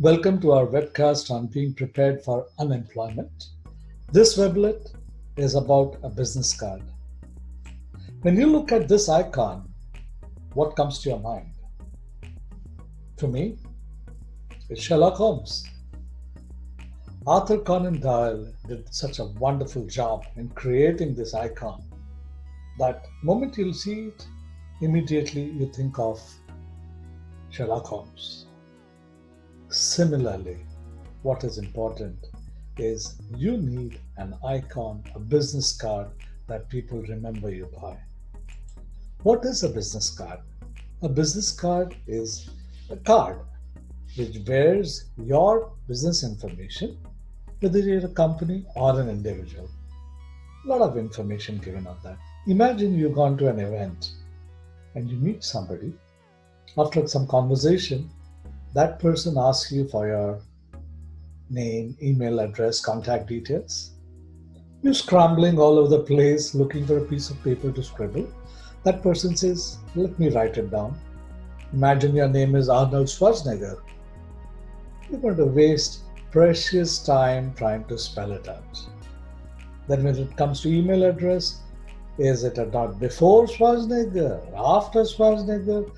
Welcome to our webcast on being prepared for unemployment. This weblet is about a business card. When you look at this icon, what comes to your mind? To me, it's Sherlock Holmes. Arthur Conan Doyle did such a wonderful job in creating this icon that moment you'll see it, immediately you think of Sherlock Holmes. Similarly, what is important is you need an icon, a business card that people remember you by. What is a business card? A business card is a card which bears your business information, whether you're a company or an individual. A lot of information given on that. Imagine you've gone to an event and you meet somebody. After some conversation, that person asks you for your name, email address, contact details. You're scrambling all over the place looking for a piece of paper to scribble. That person says, "Let me write it down." Imagine your name is Arnold Schwarzenegger. You're going to waste precious time trying to spell it out. Then when it comes to email address, is it a dot before Schwarzenegger, after Schwarzenegger?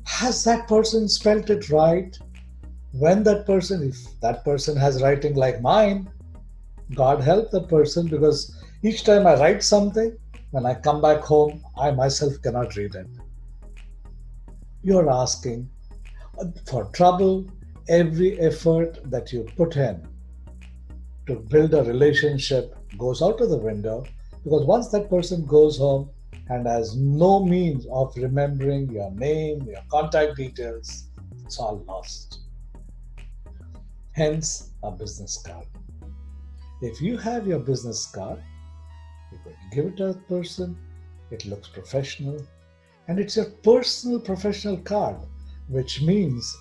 Has that person spelled it right? When that person, if that person has writing like mine, God help that person, because each time I write something, when I come back home, I myself cannot read it. You're asking for trouble. Every effort that you put in to build a relationship goes out of the window, because once that person goes home and has no means of remembering your name, your contact details, it's all lost. Hence, a business card. If you have your business card, you're going to give it to a person, it looks professional, and it's your personal professional card, which means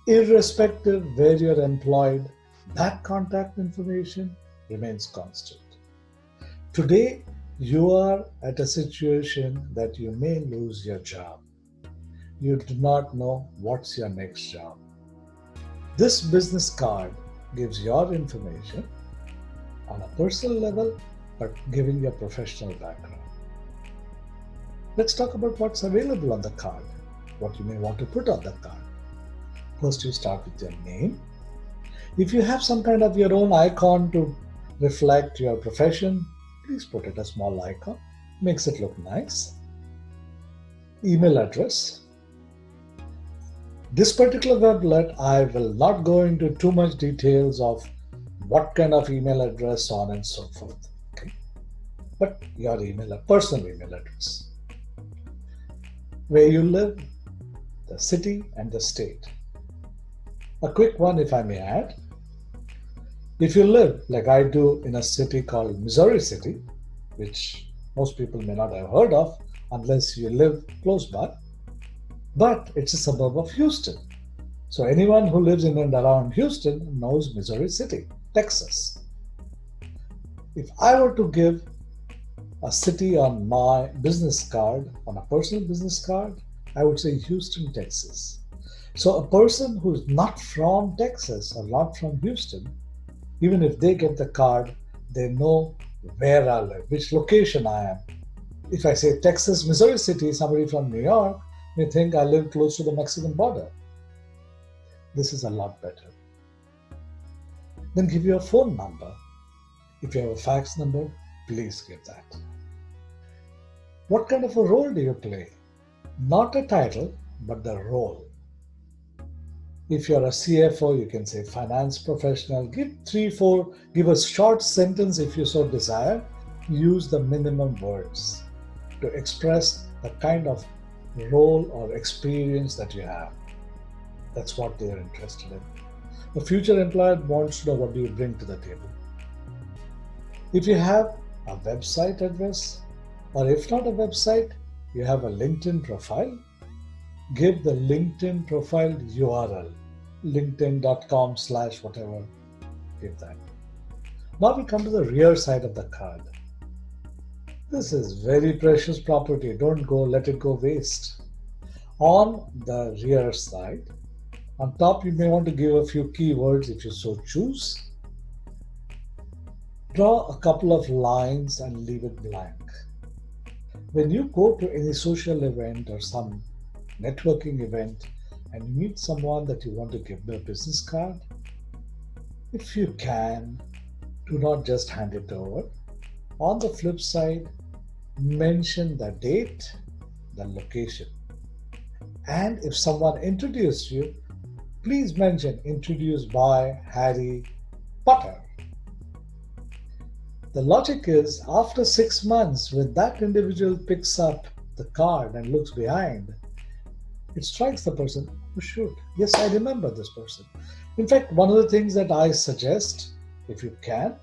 irrespective where you're employed, that contact information remains constant. Today, you are at a situation that you may lose your job. You do not know what's your next job. This business card gives your information on a personal level, but giving your professional background. Let's talk about what's available on the card, what you may want to put on the card. First, you start with your name. If you have some kind of your own icon to reflect your profession, please put it a small icon. Makes it look nice. Email address. This particular weblet, I will not go into too much details of what kind of email address, so on and so forth. Okay. But your email, personal email address. Where you live, the city and the state. A quick one, if I may add. If you live, like I do, in a city called Missouri City, which most people may not have heard of unless you live close by, but it's a suburb of Houston. So anyone who lives in and around Houston knows Missouri City, Texas. If I were to give a city on my business card, on a personal business card, I would say Houston, Texas. So a person who's not from Texas or not from Houston, even if they get the card, they know where I live, which location I am. If I say Texas, Missouri City, somebody from New York may think I live close to the Mexican border. This is a lot better. Then give your phone number. If you have a fax number, please give that. What kind of a role do you play? Not a title, but the role. If you're a CFO, you can say finance professional. Give give a short sentence if you so desire. Use the minimum words to express the kind of role or experience that you have. That's what they are interested in. The future employer wants to know what do you bring to the table. If you have a website address, or if not a website, you have a LinkedIn profile, give the LinkedIn profile URL, linkedin.com/whatever, give that. Now we come to the rear side of the card. This is very precious property. Don't let it go waste. On the rear side, On top, you may want to give a few keywords if you so choose. Draw a couple of lines and leave it blank. When you go to any social event or some networking event and meet someone that you want to give them a business card, if you can, do not just hand it over. On the flip side, mention the date, the location. And if someone introduced you, please mention introduced by Harry Potter. The logic is after 6 months, when that individual picks up the card and looks behind, it strikes the person, oh shoot, yes, I remember this person. In fact, one of the things that I suggest, if you can,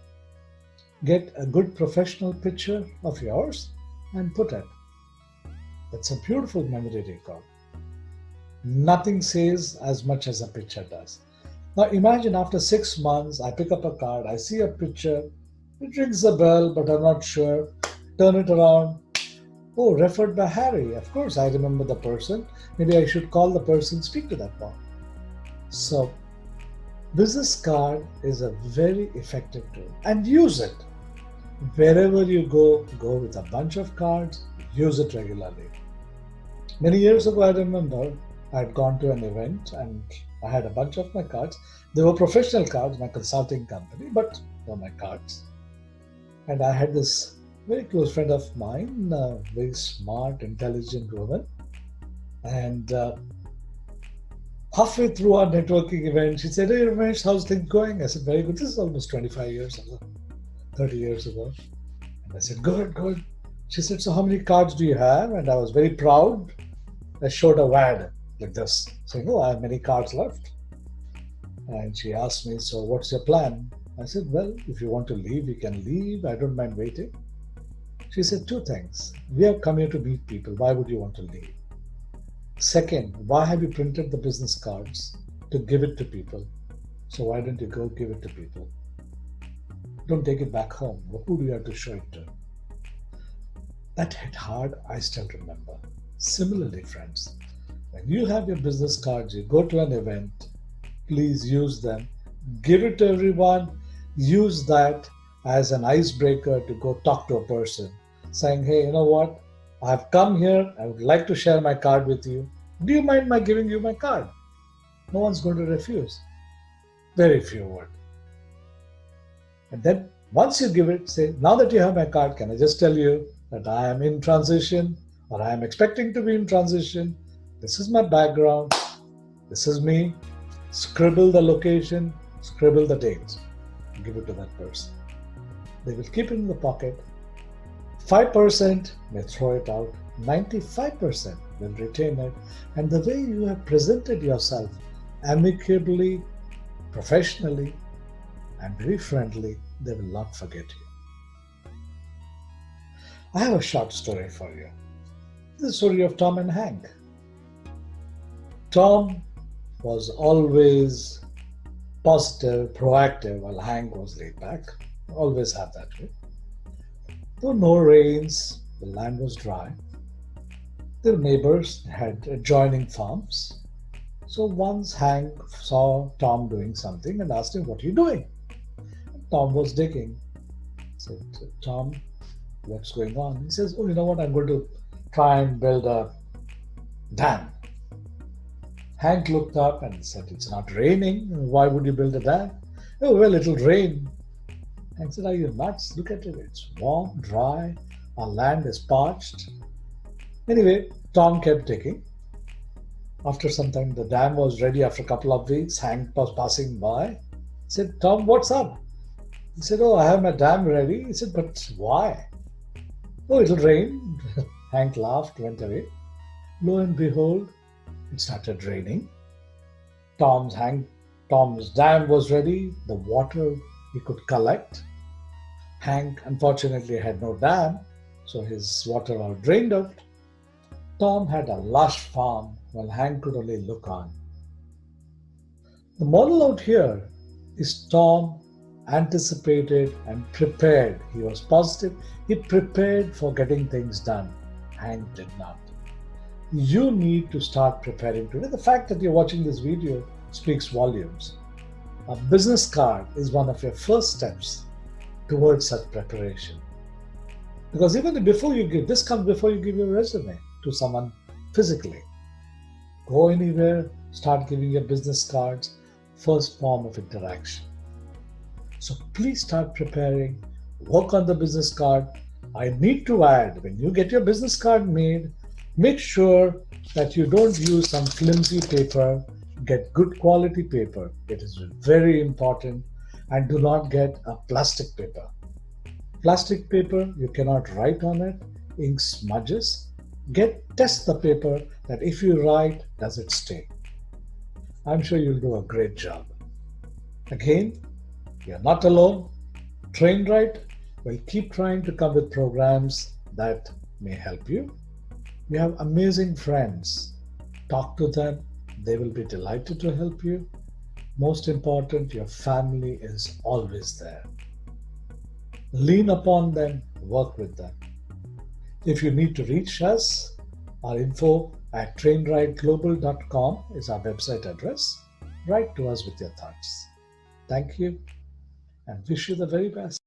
get a good professional picture of yours and put it. That's a beautiful memory recall. Nothing says as much as a picture does. Now imagine after 6 months, I pick up a card, I see a picture, it rings a bell, but I'm not sure. Turn it around. Oh, referred by Harry. Of course, I remember the person. Maybe I should call the person, speak to that one. So, business card is a very effective tool and use it. Wherever you go with a bunch of cards, use it regularly. Many years ago, I remember I had gone to an event and I had a bunch of my cards. They were professional cards, my consulting company, but they were my cards. And I had this very close friend of mine, a very smart, intelligent woman. And halfway through our networking event, she said, hey, Ramesh, how's things going? I said, very good. This is almost 25 years ago, 30 years ago. And I said, good, good. She said, so how many cards do you have? And I was very proud. I showed a wad like this, saying, oh, I have many cards left. And she asked me, so what's your plan? I said, well, if you want to leave, you can leave. I don't mind waiting. She said two things. We have come here to meet people. Why would you want to leave? Second, why have you printed the business cards to give it to people? So why don't you go give it to people? Don't take it back home. Who do you have to show it to? That hit hard. I still remember. Similarly, friends, when you have your business cards, you go to an event, please use them. Give it to everyone. Use that as an icebreaker to go talk to a person, saying, hey, you know what? I've come here. I would like to share my card with you. Do you mind my giving you my card? No one's going to refuse. Very few would. And then once you give it, say, now that you have my card, can I just tell you that I am in transition or I am expecting to be in transition? This is my background. This is me. Scribble the location, scribble the dates. Give it to that person. They will keep it in the pocket. 5% may throw it out. 95% will retain it. And the way you have presented yourself, amicably, professionally, and very friendly, they will not forget you. I have a short story for you. This is the story of Tom and Hank. Tom was always positive, proactive, while Hank was laid back. Always have that way. Though no rains, the land was dry. Their neighbors had adjoining farms. So once Hank saw Tom doing something and asked him, what are you doing? Tom was digging. He said, Tom, what's going on? He says, oh, you know what? I'm going to try and build a dam. Hank looked up and said, it's not raining. Why would you build a dam? Oh, well, it'll rain. Hank said, are you nuts? Look at it. It's warm, dry. Our land is parched. Anyway, Tom kept digging. After some time, the dam was ready. After a couple of weeks, Hank was passing by. He said, Tom, what's up? He said, oh, I have my dam ready. He said, but why? Oh, it'll rain. Hank laughed, went away. Lo and behold, it started raining. Tom's dam was ready. The water he could collect. Hank, unfortunately, had no dam, so his water all drained out. Tom had a lush farm while Hank could only look on. The moral out here is Tom anticipated and prepared. He was positive. He prepared for getting things done. Hank did not. You need to start preparing today. The fact that you're watching this video speaks volumes. A business card is one of your first steps towards such preparation. Because even before you give, this comes before you give your resume to someone physically. Go anywhere, start giving your business cards, first form of interaction. So please start preparing, work on the business card. I need to add, when you get your business card made, make sure that you don't use some flimsy paper. Get good quality paper. It is very important. And do not get a plastic paper. Plastic paper, you cannot write on it. Ink smudges. Test the paper that if you write, does it stay? I'm sure you'll do a great job. Again, you're not alone. Trainwright will keep trying to come with programs that may help you. You have amazing friends. Talk to them. They will be delighted to help you. Most important, your family is always there. Lean upon them, work with them. If you need to reach us, our info at trainwrightglobal.com is our website address. Write to us with your thoughts. Thank you and wish you the very best.